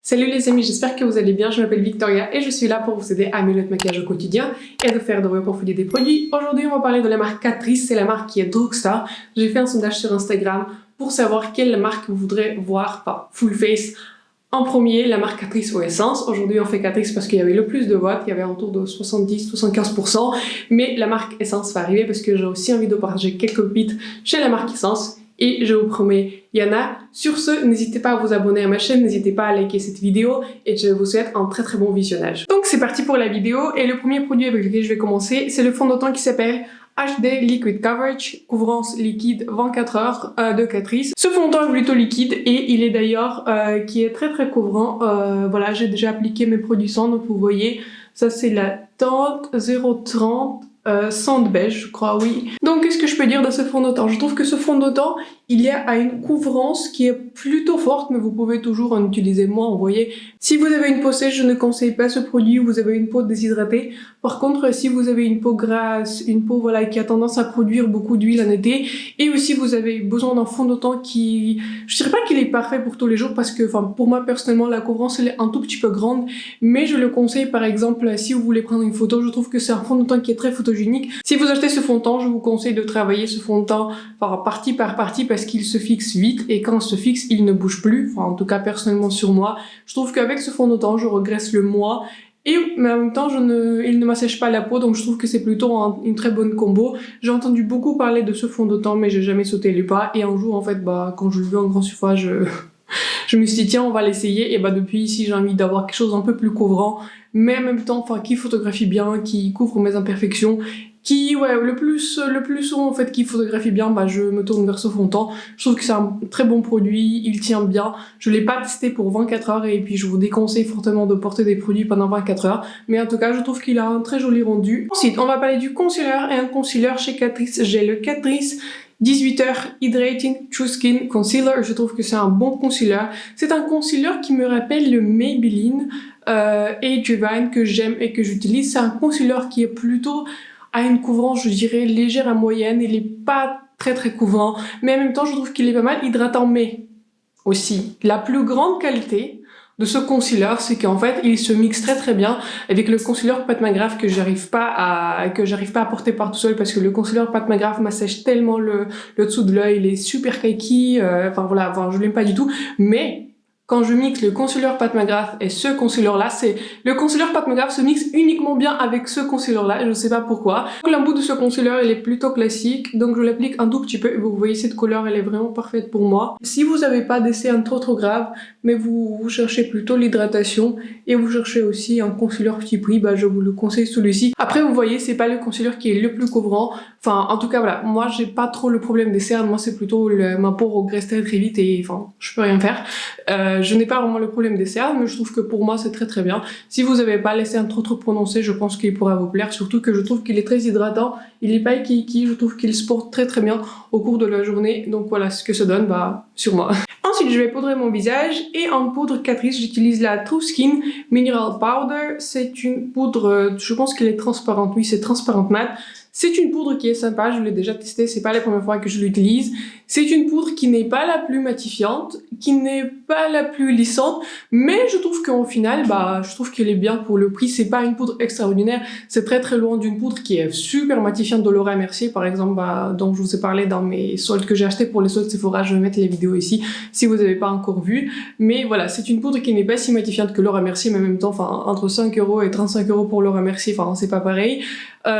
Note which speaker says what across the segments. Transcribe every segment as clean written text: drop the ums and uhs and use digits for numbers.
Speaker 1: Salut les amis, j'espère que vous allez bien, je m'appelle Victoria et je suis là pour vous aider à améliorer votre maquillage au quotidien et de faire de vos portfolios des produits. Aujourd'hui on va parler de la marque Catrice, c'est la marque qui est Drugstore. J'ai fait un sondage sur Instagram pour savoir quelle marque vous voudrez voir, enfin full face, en premier, la marque Catrice ou Essence. Aujourd'hui on fait Catrice parce qu'il y avait le plus de votes, il y avait autour de 70-75%, mais la marque Essence va arriver parce que j'ai aussi envie de partager quelques pépites chez la marque Essence. Et je vous promets, il y en a. Sur ce, n'hésitez pas à vous abonner à ma chaîne, n'hésitez pas à liker cette vidéo et je vous souhaite un très bon visionnage. Donc c'est parti pour la vidéo et le premier produit avec lequel je vais commencer, c'est le fond de teint qui s'appelle HD Liquid Coverage, couvrance liquide 24 heures de Catrice. Ce fond de teint est plutôt liquide et il est d'ailleurs qui est très couvrant. Voilà, j'ai déjà appliqué mes produits sans, donc vous voyez, ça c'est la teinte 030. Sand beige, je crois, oui. Donc, qu'est-ce que je peux dire de ce fond de teint? Je trouve que ce fond de teint, il y a une couvrance qui est plutôt forte, mais vous pouvez toujours en utiliser moins, vous voyez. Si vous avez une peau sèche, je ne conseille pas ce produit, vous avez une peau déshydratée. Par contre, si vous avez une peau grasse, une peau voilà, qui a tendance à produire beaucoup d'huile en été, et aussi vous avez besoin d'un fond de teint qui... Je dirais pas qu'il est parfait pour tous les jours, parce que pour moi, personnellement, la couvrance, elle est un tout petit peu grande, mais je le conseille, par exemple, si vous voulez prendre une photo, je trouve que c'est un fond de teint qui est très photogénique. Si vous achetez ce fond de teint, je vous conseille de travailler ce fond de teint partie par partie parce qu'il se fixe vite et quand il se fixe, il ne bouge plus. Enfin, en tout cas, personnellement sur moi, je trouve qu'avec ce fond de teint, je regresse le mois. Mais en même temps, il ne m'assèche pas la peau, donc je trouve que c'est plutôt une très bonne combo. J'ai entendu beaucoup parler de ce fond de teint, mais j'ai jamais sauté les pas. Et un jour, en fait, quand je l'ai vu en grand surface, je me suis dit, tiens, on va l'essayer. Et depuis ici, j'ai envie d'avoir quelque chose un peu plus couvrant, mais en même temps, qui photographie bien, qui couvre mes imperfections, le plus souvent, en fait, qui photographie bien, je me tourne vers ce fond de teint. Je trouve que c'est un très bon produit, il tient bien. Je l'ai pas testé pour 24 heures et puis je vous déconseille fortement de porter des produits pendant 24 heures. Mais en tout cas, je trouve qu'il a un très joli rendu. Ensuite, on va parler du concealer et un concealer chez Catrice. J'ai le Catrice 18h Hydrating True Skin Concealer. Je trouve que c'est un bon concealer. C'est un concealer qui me rappelle le Maybelline Age Divine que j'aime et que j'utilise. C'est un concealer qui est plutôt à une couvrance, je dirais, légère à moyenne. Il est pas très couvrant, mais en même temps, je trouve qu'il est pas mal hydratant. Mais aussi, la plus grande qualité de ce concealer, c'est qu'en fait, il se mixe très bien avec le concealer Pat McGrath que j'arrive pas à porter par tout seul parce que le concealer Pat McGrath m'assèche tellement le dessous de l'œil, il est super cakey, je l'aime pas du tout, mais quand je mixe le concealer Pat McGrath et ce concealer-là, le concealer Pat McGrath se mixe uniquement bien avec ce concealer-là, je sais pas pourquoi. Donc l'embout de ce concealer, il est plutôt classique, donc je l'applique un tout petit peu et vous voyez cette couleur, elle est vraiment parfaite pour moi. Si vous n'avez pas des cernes trop grave, mais vous cherchez plutôt l'hydratation et vous cherchez aussi un concealer petit prix, je vous le conseille celui-ci. Après vous voyez, c'est pas le concealer qui est le plus couvrant, en tout cas voilà, moi j'ai pas trop le problème des cernes, moi c'est plutôt ma peau regresse très vite et je peux rien faire. Je n'ai pas vraiment le problème des cernes, mais je trouve que pour moi c'est très bien. Si vous n'avez pas les cernes trop prononcées, je pense qu'il pourra vous plaire, surtout que je trouve qu'il est très hydratant, il est pas équilibré, je trouve qu'il se porte très bien au cours de la journée, donc voilà ce que ça donne sur moi. Ensuite, je vais poudrer mon visage et en poudre Catrice, j'utilise la True Skin Mineral Powder. C'est une poudre, je pense qu'elle est transparente, oui c'est transparente mat. C'est une poudre qui est sympa, je l'ai déjà testée, c'est pas la première fois que je l'utilise. C'est une poudre qui n'est pas la plus matifiante, qui n'est pas la plus lissante, mais je trouve qu'au final, je trouve qu'elle est bien pour le prix. C'est pas une poudre extraordinaire, c'est très loin d'une poudre qui est super matifiante de Laura Mercier, par exemple, dont je vous ai parlé dans mes soldes que j'ai acheté pour les soldes Sephora. Je vais mettre les vidéos ici si vous n'avez pas encore vu. Mais voilà, c'est une poudre qui n'est pas si matifiante que Laura Mercier, mais en même temps, entre 5 € et 35 € pour Laura Mercier, c'est pas pareil.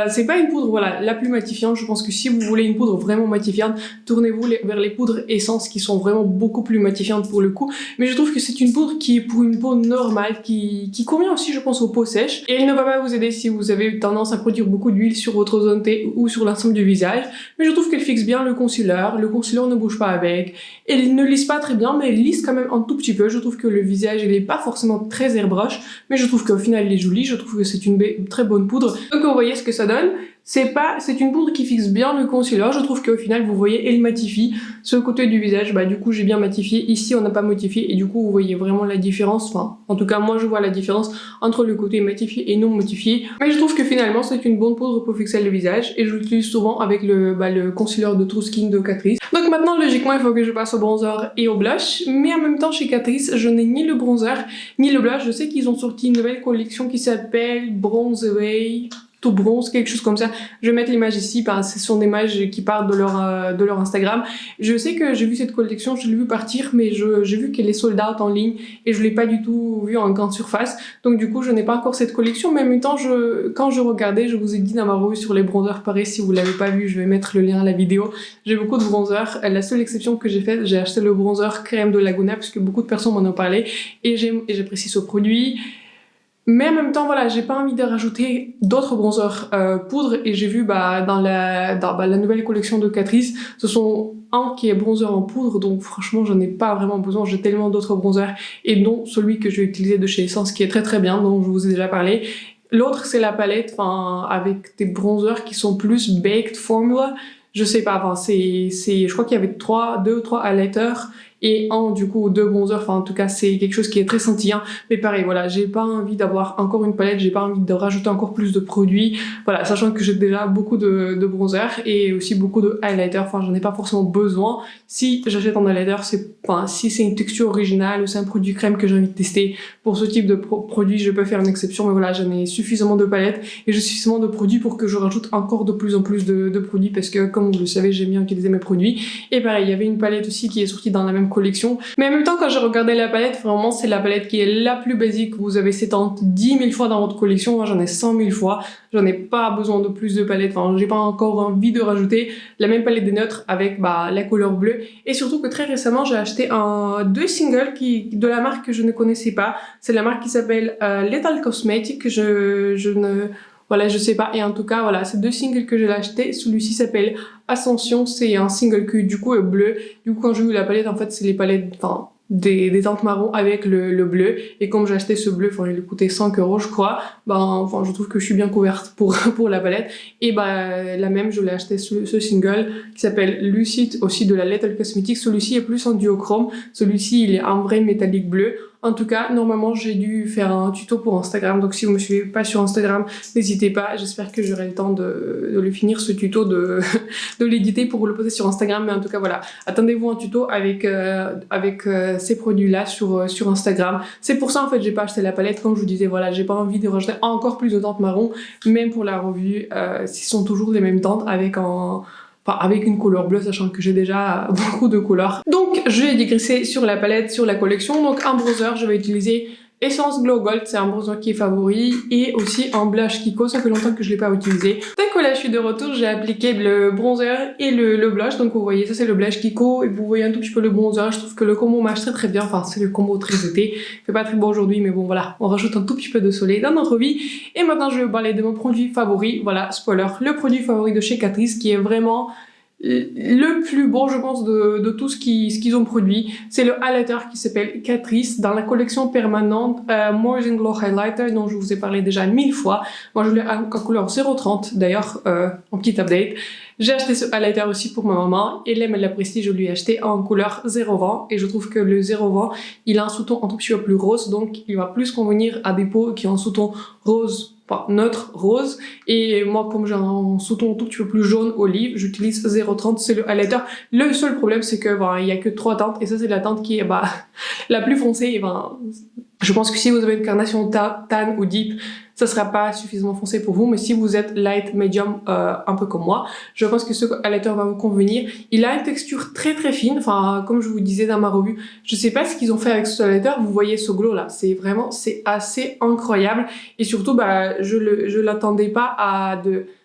Speaker 1: C'est pas une poudre, la plus matifiante. Je pense que si vous voulez une poudre vraiment matifiante, tournez-vous vers les poudres Essence qui sont vraiment beaucoup plus matifiantes pour le coup. Mais je trouve que c'est une poudre qui est pour une peau normale, qui convient aussi, je pense, aux peaux sèches. Et elle ne va pas vous aider si vous avez tendance à produire beaucoup d'huile sur votre zone T ou sur l'ensemble du visage. Mais je trouve qu'elle fixe bien le concealer. Le concealer ne bouge pas avec. Elle ne lisse pas très bien, mais elle lisse quand même un tout petit peu. Je trouve que le visage, il est pas forcément très airbrush, mais je trouve qu'au final, il est joli. Je trouve que c'est une très bonne poudre. Donc vous voyez ce que que ça donne. C'est une poudre qui fixe bien le concealer. Je trouve qu'au final, vous voyez, elle matifie ce côté du visage. Bah, du coup, j'ai bien matifié. Ici, on n'a pas matifié. Et du coup, vous voyez vraiment la différence. Enfin, en tout cas, moi, je vois la différence entre le côté matifié et non matifié. Mais je trouve que finalement, c'est une bonne poudre pour fixer le visage. Et je l'utilise souvent avec le concealer de True Skin de Catrice. Donc maintenant, logiquement, il faut que je passe au bronzer et au blush. Mais en même temps, chez Catrice, je n'ai ni le bronzer, ni le blush. Je sais qu'ils ont sorti une nouvelle collection qui s'appelle Bronze Away. Tout bronze, quelque chose comme ça. Je vais mettre l'image ici, ce sont des images qui partent de leur Instagram. Je sais que j'ai vu cette collection, je l'ai vu partir, mais j'ai vu qu'elle est sold out en ligne et je l'ai pas du tout vue en grande surface. Donc du coup, je n'ai pas encore cette collection, mais en même temps, quand je regardais, je vous ai dit dans ma revue sur les bronzers, pareil, si vous l'avez pas vu, je vais mettre le lien à la vidéo. J'ai beaucoup de bronzers. La seule exception que j'ai faite, j'ai acheté le bronzer crème de Laguna, parce que beaucoup de personnes m'en ont parlé et j'apprécie ce produit. Mais en même temps, voilà, j'ai pas envie de rajouter d'autres bronzers poudre et j'ai vu dans la nouvelle collection de Catrice, ce sont un qui est bronzer en poudre, donc franchement, j'en ai pas vraiment besoin, j'ai tellement d'autres bronzers et dont celui que je vais utiliser de chez Essence qui est très très bien, dont je vous ai déjà parlé. L'autre, c'est la palette, avec des bronzers qui sont plus baked formula. Je sais pas, je crois qu'il y avait 2 ou 3 highlighters et du coup 2 bronzers, en tout cas c'est quelque chose qui est très scintillant, mais pareil, voilà, j'ai pas envie d'avoir encore une palette, j'ai pas envie de rajouter encore plus de produits, voilà, sachant que j'ai déjà beaucoup de bronzers et aussi beaucoup de highlighters, j'en ai pas forcément besoin. Si j'achète un highlighter, si c'est une texture originale ou c'est un produit crème que j'ai envie de tester, pour ce type de produit, je peux faire une exception, mais voilà, j'en ai suffisamment de palettes et j'ai suffisamment de produits pour que je rajoute encore de plus en plus de produits, parce que comme vous le savez, j'aime bien utiliser mes produits. Et pareil, il y avait une palette aussi qui est sortie dans la même collection. Mais en même temps, quand j'ai regardé la palette, vraiment, c'est la palette qui est la plus basique. Vous avez cette teinte 10 000 fois dans votre collection. Moi, j'en ai 100 000 fois. J'en ai pas besoin de plus de palettes. J'ai pas encore envie de rajouter la même palette des neutres avec la couleur bleue. Et surtout que très récemment, j'ai acheté 2 singles de la marque que je ne connaissais pas. C'est la marque qui s'appelle Lethal Cosmetics. Je sais pas. Et en tout cas, voilà, c'est 2 singles que j'ai acheté. Celui-ci s'appelle Ascension. C'est un single qui, du coup, est bleu. Du coup, quand j'ai eu la palette, en fait, c'est les palettes, des teintes marron avec le bleu. Et comme j'ai acheté ce bleu, il coûtait 5 €, je crois. Je trouve que je suis bien couverte pour la palette. Et la même, je l'ai acheté ce single qui s'appelle Lucid, aussi de la Lethal Cosmetics. Celui-ci est plus en duochrome. Celui-ci, il est en vrai métallique bleu. En tout cas, normalement, j'ai dû faire un tuto pour Instagram. Donc, si vous me suivez pas sur Instagram, n'hésitez pas. J'espère que j'aurai le temps de le finir, ce tuto, de l'éditer pour le poster sur Instagram. Mais en tout cas, voilà. Attendez-vous un tuto avec ces produits-là sur Instagram. C'est pour ça, en fait, j'ai pas acheté la palette. Comme je vous disais, voilà, j'ai pas envie de rajouter encore plus de teintes marron. Même pour la revue, ce sont toujours les mêmes teintes avec une couleur bleue, sachant que j'ai déjà beaucoup de couleurs. Donc, je vais digresser sur la palette, sur la collection. Donc, un bronzer, je vais utiliser Essence Glow Gold, c'est un bronzer qui est favori, et aussi un blush Kiko, ça fait longtemps que je l'ai pas utilisé. Dès que là je suis de retour, j'ai appliqué le bronzer et le blush, donc vous voyez, ça c'est le blush Kiko, et vous voyez un tout petit peu le bronzer. Je trouve que le combo marche très très bien, c'est le combo très été. Il fait pas très beau aujourd'hui, mais bon voilà, on rajoute un tout petit peu de soleil dans notre vie. Et maintenant je vais vous parler de mon produit favori, voilà, spoiler, le produit favori de chez Catrice, qui est vraiment le plus beau, je pense, de tout ce qu'ils ont produit. C'est le highlighter qui s'appelle Catrice dans la collection permanente More in Glow Highlighter, dont je vous ai parlé déjà 1000 fois. Moi, je l'ai en couleur 030, d'ailleurs, en petit update. J'ai acheté ce highlighter aussi pour ma maman. Et elle l'apprécie, je lui ai acheté en couleur 020. Et je trouve que le 020, il a un sous-ton un tout petit peu plus rose, donc il va plus convenir à des peaux qui ont un sous-ton rose, neutre, rose. Et moi, comme j'ai un sous-ton un tout petit peu plus jaune olive, j'utilise 030, c'est le highlighter. Le seul problème, c'est que il y a que 3 teintes, et ça c'est la teinte qui est la plus foncée. Et je pense que si vous avez une carnation tan ou deep, ça sera pas suffisamment foncé pour vous, mais si vous êtes light, medium, un peu comme moi, je pense que ce highlighter va vous convenir. Il a une texture très très fine, comme je vous disais dans ma revue, je sais pas ce qu'ils ont fait avec ce highlighter, vous voyez ce glow là, c'est assez incroyable, et surtout, je l'attendais pas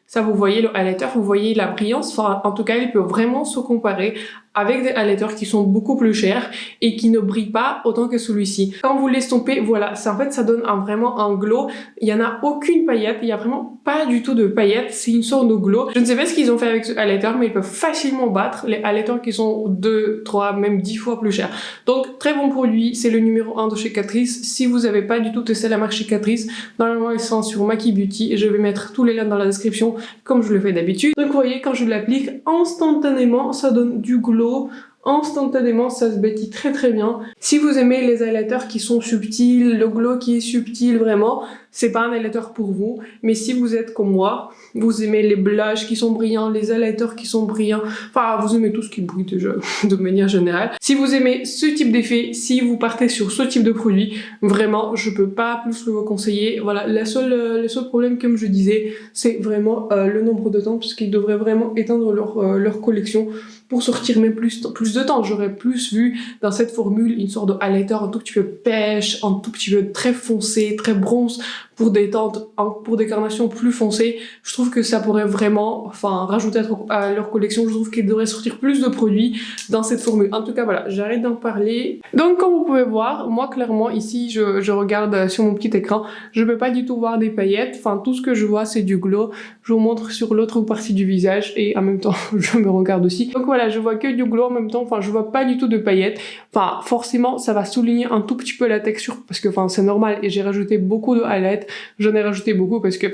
Speaker 1: ça, vous voyez le highlighter, vous voyez la brillance, en tout cas, il peut vraiment se comparer avec des highlighters qui sont beaucoup plus chers et qui ne brillent pas autant que celui-ci. Quand vous l'estompez, voilà, ça en fait ça donne vraiment un glow. Il y en a aucune paillette, il y a vraiment pas du tout de paillettes, c'est une sorte de glow. Je ne sais pas ce qu'ils ont fait avec ce highlighter, mais ils peuvent facilement battre les highlighters qui sont 2, 3, même 10 fois plus chers. Donc très bon produit, c'est le numéro 1 de chez Catrice. Si vous n'avez pas du tout testé la marque chez Catrice, normalement ils sont sur Maki Beauty et je vais mettre tous les liens dans la description comme je le fais d'habitude. Donc vous voyez, quand je l'applique, instantanément ça donne du glow. Instantanément, ça se bâtit très très bien. Si vous aimez les highlighters qui sont subtils, le glow qui est subtil vraiment, c'est pas un highlighter pour vous. Mais si vous êtes comme moi, vous aimez les blushs qui sont brillants, les highlighters qui sont brillants, enfin vous aimez tout ce qui brille déjà de manière générale. Si vous aimez ce type d'effet, si vous partez sur ce type de produit, vraiment je peux pas plus le conseiller. Voilà, le seul problème comme je disais, c'est vraiment le nombre de temps, parce qu'ils devraient vraiment éteindre leur collection pour sortir même plus de temps. J'aurais plus vu dans cette formule une sorte de highlighter un tout petit peu pêche, un tout petit peu très foncé, très bronze, pour des teintes, pour des carnations plus foncées. Je trouve que ça pourrait vraiment, rajouter à leur collection. Je trouve qu'ils devraient sortir plus de produits dans cette formule. En tout cas, voilà, j'arrête d'en parler. Donc, comme vous pouvez voir, moi, clairement, ici, je regarde sur mon petit écran, je peux pas du tout voir des paillettes. Enfin, tout ce que je vois, c'est du glow. Je vous montre sur l'autre partie du visage et en même temps, je me regarde aussi. Donc voilà, je vois que du glow en même temps. Enfin, je vois pas du tout de paillettes. Enfin, forcément, ça va souligner un tout petit peu la texture parce que, c'est normal. Et j'ai rajouté beaucoup de highlights. J'en ai rajouté beaucoup parce que,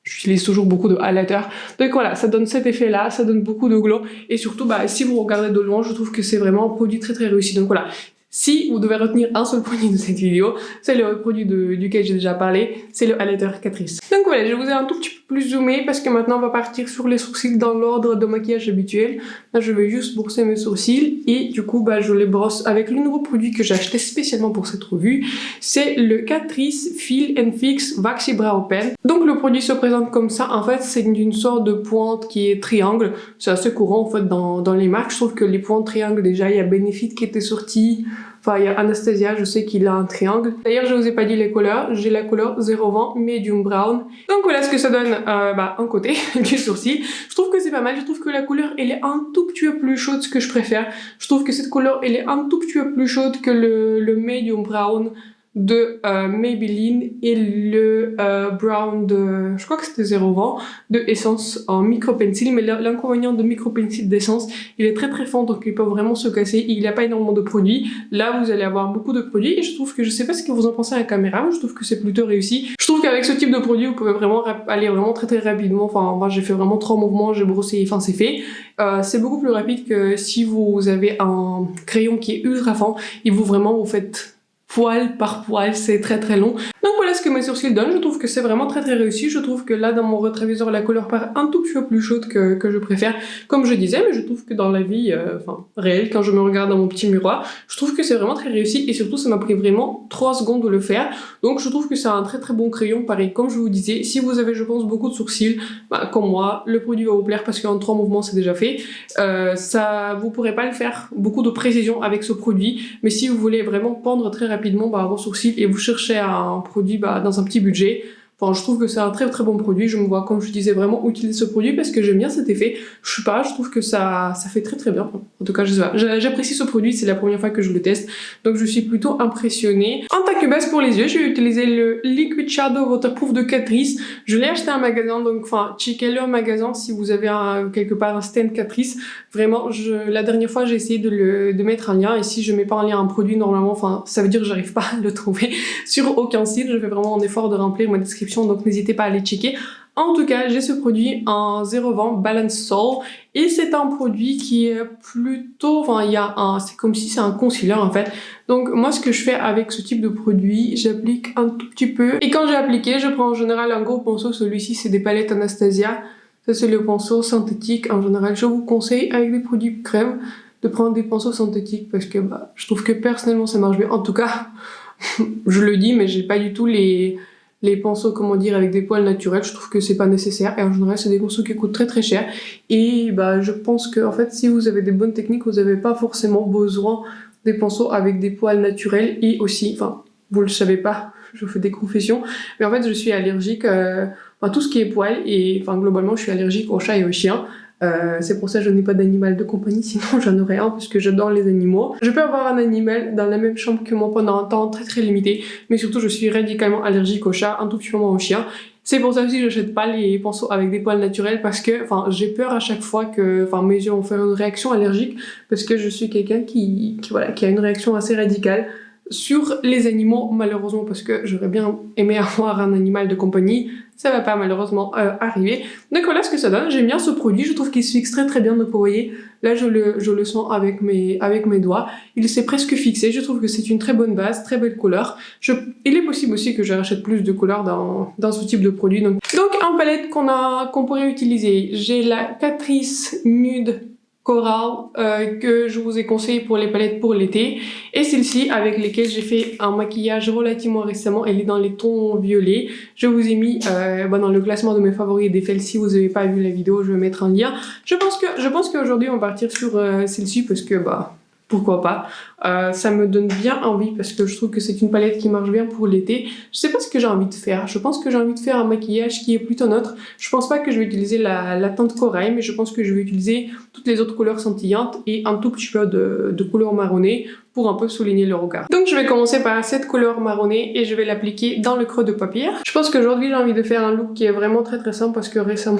Speaker 1: j'utilise toujours beaucoup de highlighter. Donc voilà, ça donne cet effet-là, ça donne beaucoup de glow. Et surtout, si vous regardez de loin, je trouve que c'est vraiment un produit très très réussi. Donc voilà, si vous devez retenir un seul produit de cette vidéo, c'est le produit duquel j'ai déjà parlé, c'est le highlighter Catrice. Donc voilà, je vous ai un tout petit peu plus zoomé parce que maintenant on va partir sur les sourcils dans l'ordre de maquillage habituel. Là, je vais juste brosser mes sourcils et du coup, je les brosse avec le nouveau produit que j'ai acheté spécialement pour cette revue. C'est le Catrice Fill and Fix Waxy Brow Pen. Donc le produit se présente comme ça. En fait, c'est une sorte de pointe qui est triangle. C'est assez courant en fait dans les marques. Je trouve que les pointes triangles, déjà, il y a Benefit qui était sorti. Enfin, il y a Anastasia, je sais qu'il a un triangle. D'ailleurs, je vous ai pas dit les couleurs. J'ai la couleur 020 Medium Brown. Donc voilà ce que ça donne un côté du sourcil. Je trouve que c'est pas mal. Je trouve que la couleur, elle est un tout petit peu plus chaude, ce que je préfère. Je trouve que cette couleur, elle est un tout petit peu plus chaude que le Medium Brown de Maybelline et le brown de, je crois que c'était 020 de Essence en micro pencil. Mais l'inconvénient de micro pencil d'Essence, il est très très fin, donc il peut vraiment se casser. Il n'y a pas énormément de produits. Là, vous allez avoir beaucoup de produits et je trouve que, je sais pas ce que vous en pensez à la caméra, mais je trouve que c'est plutôt réussi. Je trouve qu'avec ce type de produit, vous pouvez vraiment aller vraiment très très rapidement. Enfin, moi j'ai fait vraiment 3 mouvements, j'ai brossé, c'est fait. C'est beaucoup plus rapide que si vous avez un crayon qui est ultra fin et vous faites poil par poil, c'est très très long. Donc voilà ce que mes sourcils donnent, je trouve que c'est vraiment très très réussi. Je trouve que là dans mon rétroviseur la couleur paraît un tout petit peu plus chaude que je préfère, comme je disais, mais je trouve que dans la vie réelle, quand je me regarde dans mon petit miroir, je trouve que c'est vraiment très réussi et surtout ça m'a pris vraiment 3 secondes de le faire. Donc je trouve que c'est un très très bon crayon. Pareil, comme je vous disais, si vous avez je pense beaucoup de sourcils, comme moi, le produit va vous plaire parce qu'en 3 mouvements c'est déjà fait. Vous pourrez pas le faire beaucoup de précision avec ce produit, mais si vous voulez vraiment pendre très rapidement vos sourcils et vous cherchez un produit dans un petit budget, je trouve que c'est un très très bon produit. Je me vois, comme je disais, vraiment utiliser ce produit parce que j'aime bien cet effet. Je trouve que ça fait très très bien. En tout cas, j'apprécie ce produit, c'est la première fois que je le teste, donc je suis plutôt impressionnée. En tant que base pour les yeux, je vais utiliser le Liquid Shadow Waterproof de Catrice. Je l'ai acheté en magasin, donc checkez-le en magasin si vous avez quelque part un stand Catrice. Vraiment, la dernière fois, j'ai essayé de mettre un lien et si je mets pas un lien à un produit, normalement, ça veut dire que j'arrive pas à le trouver sur aucun site. Je fais vraiment un effort de remplir ma description, donc n'hésitez pas à aller checker. En tout cas, j'ai ce produit en 020 Balance Soul et c'est un produit qui est plutôt, c'est comme si c'est un concealer en fait. Donc moi ce que je fais avec ce type de produit, j'applique un tout petit peu et quand j'ai appliqué, je prends en général un gros pinceau. Celui-ci c'est des palettes Anastasia. Ça c'est le pinceau synthétique. En général, je vous conseille avec des produits crème de prendre des pinceaux synthétiques parce que je trouve que personnellement ça marche bien. En tout cas, je le dis, mais j'ai pas du tout les pinceaux, avec des poils naturels. Je trouve que c'est pas nécessaire et en général c'est des pinceaux qui coûtent très très cher et je pense que en fait si vous avez des bonnes techniques, vous n'avez pas forcément besoin des pinceaux avec des poils naturels. Et aussi, vous le savez pas, je vous fais des confessions, mais en fait je suis allergique à tout ce qui est poils et globalement je suis allergique aux chats et aux chiens. C'est pour ça que je n'ai pas d'animal de compagnie, sinon j'en aurais un parce que j'adore les animaux. Je peux avoir un animal dans la même chambre que moi pendant un temps très très limité, mais surtout je suis radicalement allergique aux chats, un tout petit peu moins aux chiens. C'est pour ça aussi que j'achète pas les pinceaux avec des poils naturels parce que j'ai peur à chaque fois que mes yeux vont faire une réaction allergique parce que je suis quelqu'un qui a une réaction assez radicale sur les animaux, malheureusement, parce que j'aurais bien aimé avoir un animal de compagnie. Ça va pas malheureusement arriver. Donc voilà ce que ça donne. J'aime bien ce produit, je trouve qu'il se fixe très très bien. Donc vous voyez, là je le sens avec mes doigts. Il s'est presque fixé, je trouve que c'est une très bonne base, très belle couleur. Il est possible aussi que je rachète plus de couleurs dans ce type de produit. Donc en palette qu'on pourrait utiliser, j'ai la Catrice Nude Coral que je vous ai conseillé pour les palettes pour l'été, et celle-ci avec lesquelles j'ai fait un maquillage relativement récemment. Elle est dans les tons violets. Je vous ai mis dans le classement de mes favoris des Fel. Si vous n'avez pas vu la vidéo, je vais mettre un lien. Je pense qu'aujourd'hui on va partir sur celle-ci parce que pourquoi pas. Ça me donne bien envie parce que je trouve que c'est une palette qui marche bien pour l'été. Je sais pas ce que j'ai envie de faire. Je pense que j'ai envie de faire un maquillage qui est plutôt neutre. Je pense pas que je vais utiliser la teinte corail, mais je pense que je vais utiliser toutes les autres couleurs scintillantes et un tout petit peu de couleur marronnée pour un peu souligner le regard. Donc je vais commencer par cette couleur marronnée et je vais l'appliquer dans le creux de paupière. Je pense qu'aujourd'hui j'ai envie de faire un look qui est vraiment très très simple parce que récemment,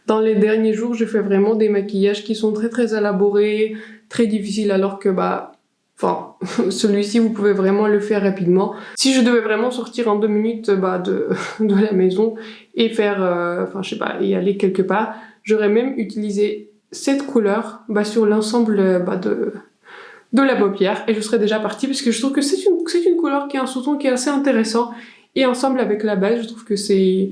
Speaker 1: dans les derniers jours, j'ai fait vraiment des maquillages qui sont très très élaborés, très difficiles, alors que celui-ci vous pouvez vraiment le faire rapidement. Si je devais vraiment sortir en 2 minutes de la maison et faire, y aller quelque part, j'aurais même utilisé cette couleur sur l'ensemble de la paupière et je serais déjà partie parce que je trouve que c'est une couleur qui a un sous-ton qui est assez intéressant et ensemble avec la base, je trouve que c'est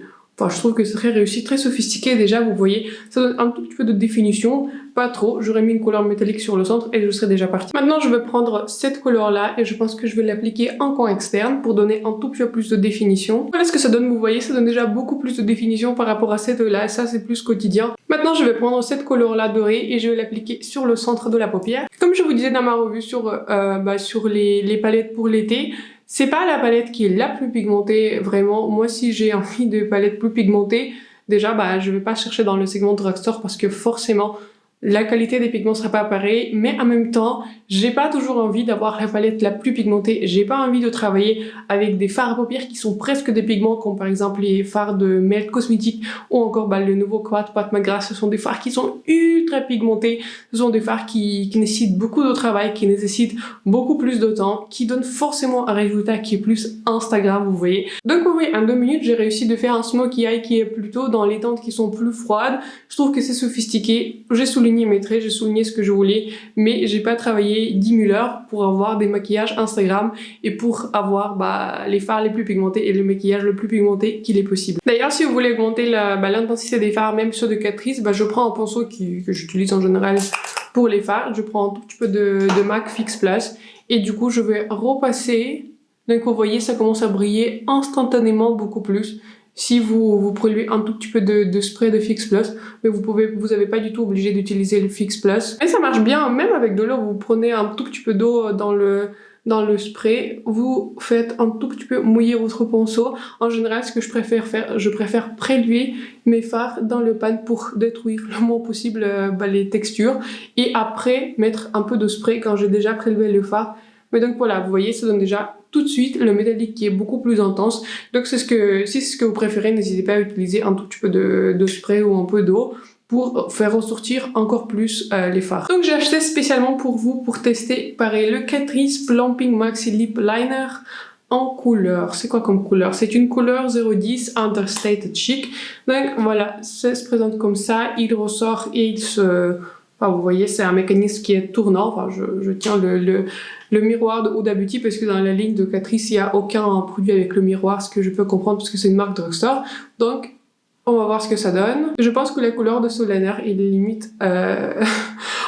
Speaker 1: très réussi, très sophistiqué déjà, vous voyez, ça donne un tout petit peu de définition, pas trop, j'aurais mis une couleur métallique sur le centre et je serais déjà partie. Maintenant je vais prendre cette couleur-là et je pense que je vais l'appliquer en coin externe pour donner un tout petit peu plus de définition. Voilà ce que ça donne, vous voyez, ça donne déjà beaucoup plus de définition par rapport à cette-là, ça c'est plus quotidien. Maintenant je vais prendre cette couleur-là dorée et je vais l'appliquer sur le centre de la paupière. Comme je vous disais dans ma revue sur les palettes pour l'été, c'est pas la palette qui est la plus pigmentée, vraiment. Moi, si j'ai envie de palette plus pigmentée, déjà, je vais pas chercher dans le segment drugstore parce que forcément, la qualité des pigments sera pas pareille, mais en même temps, j'ai pas toujours envie d'avoir la palette la plus pigmentée. J'ai pas envie de travailler avec des fards à paupières qui sont presque des pigments, comme par exemple les fards de Melt Cosmetics ou encore le nouveau Quad Pat McGrath. Ce sont des fards qui sont ultra pigmentés. Ce sont des fards qui nécessitent beaucoup de travail, qui nécessitent beaucoup plus de temps, qui donnent forcément un résultat qui est plus Instagram, vous voyez. Donc vous voyez, en 2 minutes, j'ai réussi de faire un smokey eye qui est plutôt dans les teintes qui sont plus froides. Je trouve que c'est sophistiqué. J'ai souligné mes traits, j'ai souligné ce que je voulais, mais j'ai pas travaillé 10 000 heures pour avoir des maquillages Instagram et pour avoir les fards les plus pigmentés et le maquillage le plus pigmenté qu'il est possible. D'ailleurs, si vous voulez augmenter l'intensité des fards, même sur de Catrice, je prends un pinceau que j'utilise en général pour les fards. Je prends un tout petit peu de MAC Fix Plus et du coup, je vais repasser. Donc vous voyez, ça commence à briller instantanément beaucoup plus. Si vous prélevez un tout petit peu de spray de Fix Plus, mais vous n'avez pas du tout obligé d'utiliser le Fix Plus. Et ça marche bien, même avec de l'eau, vous prenez un tout petit peu d'eau dans le spray, vous faites un tout petit peu mouiller votre pinceau. En général, ce que je préfère faire, je préfère prélever mes fards dans le pan pour détruire le moins possible les textures et après mettre un peu de spray quand j'ai déjà prélevé le fard. Mais donc voilà, vous voyez, ça donne déjà tout de suite le métallique qui est beaucoup plus intense. Donc si c'est ce que vous préférez, n'hésitez pas à utiliser un tout petit peu de spray ou un peu d'eau pour faire ressortir encore plus les fards. Donc j'ai acheté spécialement pour vous pour tester pareil le Catrice Plumping Maxi Lip Liner en couleur. C'est quoi comme couleur? C'est une couleur 010 Understated Chic. Donc voilà, ça se présente comme ça, il ressort et il se... vous voyez, c'est un mécanisme qui est tournant. Je tiens le miroir de Huda Beauty parce que dans la ligne de Catrice, il n'y a aucun produit avec le miroir, ce que je peux comprendre parce que c'est une marque drugstore. Donc, on va voir ce que ça donne. Je pense que la couleur de ce liner, il est limite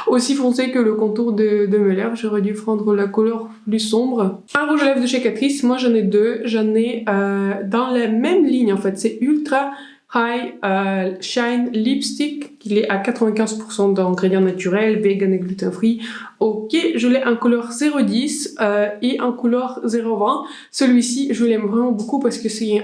Speaker 1: aussi foncé que le contour de mes lèvres. J'aurais dû prendre la couleur plus sombre. Un rouge à lèvres de chez Catrice, moi j'en ai 2. J'en ai dans la même ligne en fait. C'est ultra High Shine Lipstick, qui est à 95% d'ingrédients naturels, vegan et gluten-free. Ok, je l'ai en couleur 010 et en couleur 020. Celui-ci, je l'aime vraiment beaucoup parce que c'est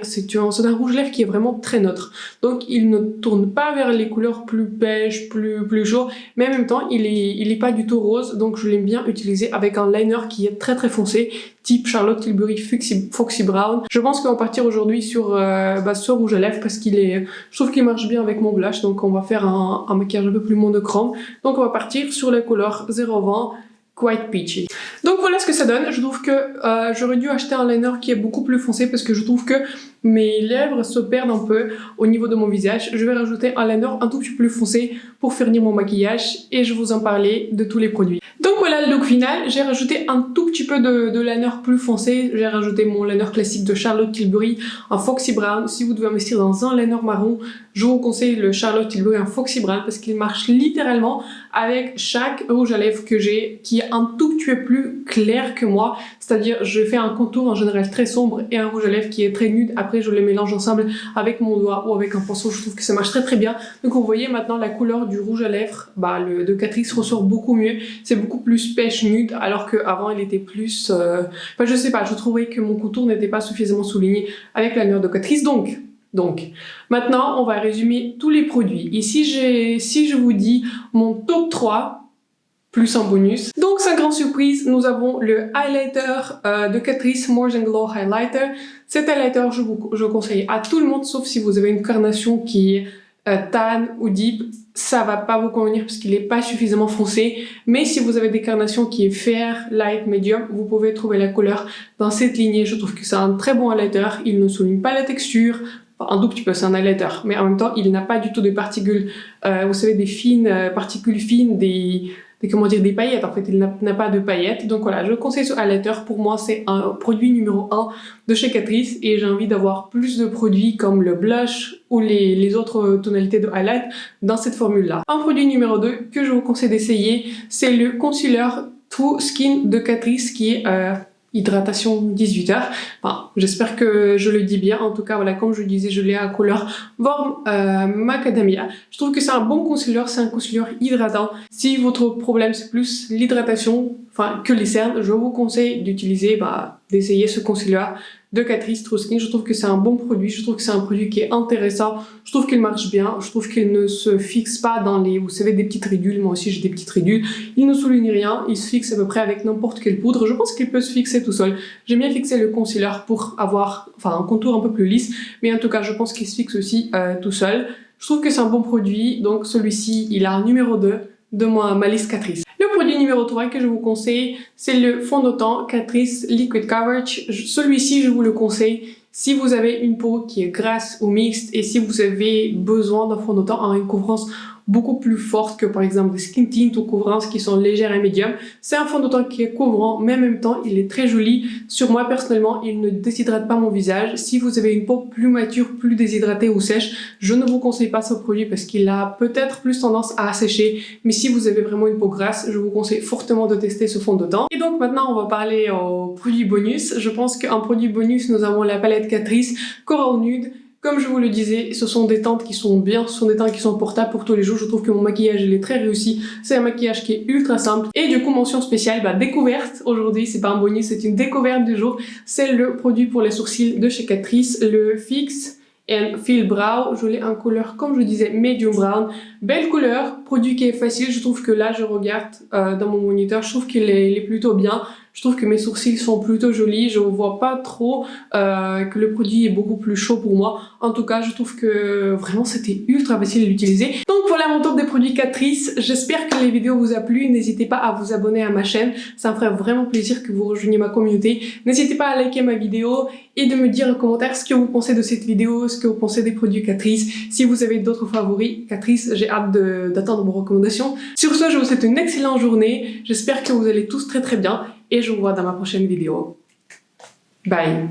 Speaker 1: un rouge lèvres qui est vraiment très neutre. Donc, il ne tourne pas vers les couleurs plus beige, plus chaud, mais en même temps, il est pas du tout rose. Donc, je l'aime bien utiliser avec un liner qui est très très foncé, type Charlotte Tilbury Foxy Brown. Je pense qu'on va partir aujourd'hui sur ce rouge à lèvres parce je trouve qu'il marche bien avec mon blush. Donc, on va faire un maquillage un peu plus monochrome. Donc, on va partir sur la couleur 020 Quite Peachy. Donc voilà ce que ça donne. Je trouve que j'aurais dû acheter un liner qui est beaucoup plus foncé parce que je trouve que mes lèvres se perdent un peu au niveau de mon visage. Je vais rajouter un liner un tout petit peu plus foncé pour finir mon maquillage et je vous en parlais de tous les produits. Donc voilà le look final. J'ai rajouté un tout petit peu de liner plus foncé. J'ai rajouté mon liner classique de Charlotte Tilbury en Foxy Brown. Si vous devez investir dans un liner marron, je vous conseille le Charlotte Tilbury en Foxy Brown parce qu'il marche littéralement avec chaque rouge à lèvres que j'ai qui est un tout petit peu plus clair que moi. C'est-à-dire je fais un contour en général très sombre et un rouge à lèvres qui est très nude. Après je les mélange ensemble avec mon doigt ou avec un pinceau. Je trouve que ça marche très très bien. Donc vous voyez maintenant la couleur du rouge à lèvres le de Catrice ressort beaucoup mieux. C'est beaucoup plus pêche nude alors qu'avant il était plus... je sais pas, je trouvais que mon contour n'était pas suffisamment souligné avec la liner de Catrice. Donc, maintenant on va résumer tous les produits. Et si je vous dis mon top 3 plus un bonus. Donc, sans grande surprise, nous avons le highlighter de Catrice More Than Glow Highlighter. Cet highlighter, je conseille à tout le monde, sauf si vous avez une carnation qui est tan ou deep. Ça va pas vous convenir parce qu'il est pas suffisamment foncé. Mais si vous avez des carnations qui est fair, light, medium, vous pouvez trouver la couleur dans cette lignée. Je trouve que c'est un très bon highlighter. Il ne souligne pas la texture. Enfin, un tout petit peu, c'est un highlighter, mais en même temps, il n'a pas du tout de particules, vous savez, des fines particules fines, des paillettes. En fait, il n'a pas de paillettes. Donc voilà, je conseille ce highlighter. Pour moi, c'est un produit numéro 1 de chez Catrice et j'ai envie d'avoir plus de produits comme le blush ou les autres tonalités de highlight dans cette formule-là. Un produit numéro 2 que je vous conseille d'essayer, c'est le concealer True Skin de Catrice qui est hydratation 18 heures. Enfin, j'espère que je le dis bien. En tout cas, voilà, comme je disais, je l'ai à couleur Warm Macadamia. Je trouve que c'est un bon concealer, c'est un concealer hydratant. Si votre problème c'est plus l'hydratation, que les cernes, je vous conseille d'essayer ce concealer de Catrice True Skin. Je trouve que c'est un bon produit, je trouve que c'est un produit qui est intéressant, je trouve qu'il marche bien, je trouve qu'il ne se fixe pas dans vous savez, des petites ridules. Moi aussi j'ai des petites ridules. Il ne souligne rien, il se fixe à peu près avec n'importe quelle poudre. Je pense qu'il peut se fixer tout seul. J'ai bien fixé le concealer pour avoir un contour un peu plus lisse, mais en tout cas je pense qu'il se fixe aussi tout seul. Je trouve que c'est un bon produit, donc celui-ci il a un numéro 2 de ma liste Catrice. Le produit numéro 3 que je vous conseille, c'est le fond de teint Catrice Liquid Coverage. Celui-ci, je vous le conseille si vous avez une peau qui est grasse ou mixte et si vous avez besoin d'un fond de teint à une couvrance beaucoup plus forte que par exemple des skin tint ou couvrances qui sont légères et médium. C'est un fond de teint qui est couvrant, mais en même temps, il est très joli. Sur moi, personnellement, il ne déshydrate pas mon visage. Si vous avez une peau plus mature, plus déshydratée ou sèche, je ne vous conseille pas ce produit parce qu'il a peut-être plus tendance à assécher. Mais si vous avez vraiment une peau grasse, je vous conseille fortement de tester ce fond de teint. Et donc maintenant, on va parler au produit bonus. Je pense qu'un produit bonus, nous avons la palette Catrice Coral Nude. Comme je vous le disais, ce sont des teintes qui sont bien, ce sont des teintes qui sont portables pour tous les jours. Je trouve que mon maquillage, il est très réussi. C'est un maquillage qui est ultra simple. Et du coup, mention spéciale, découverte. Aujourd'hui, c'est pas un bonus, c'est une découverte du jour. C'est le produit pour les sourcils de chez Catrice, le Fix and Fill Brow. Je l'ai en couleur, comme je disais, medium brown. Belle couleur, produit qui est facile. Je trouve que là, je regarde dans mon moniteur, je trouve qu'il est plutôt bien. Je trouve que mes sourcils sont plutôt jolis. Je ne vois pas trop que le produit est beaucoup plus chaud pour moi. En tout cas, je trouve que vraiment c'était ultra facile à l'utiliser. Donc voilà mon top des produits Catrice. J'espère que les vidéos vous a plu. N'hésitez pas à vous abonner à ma chaîne. Ça me ferait vraiment plaisir que vous rejoigniez ma communauté. N'hésitez pas à liker ma vidéo et de me dire en commentaire ce que vous pensez de cette vidéo, ce que vous pensez des produits Catrice. Si vous avez d'autres favoris Catrice, j'ai hâte d'attendre vos recommandations. Sur ce, je vous souhaite une excellente journée. J'espère que vous allez tous très très bien. Et je vous vois dans ma prochaine vidéo. Bye!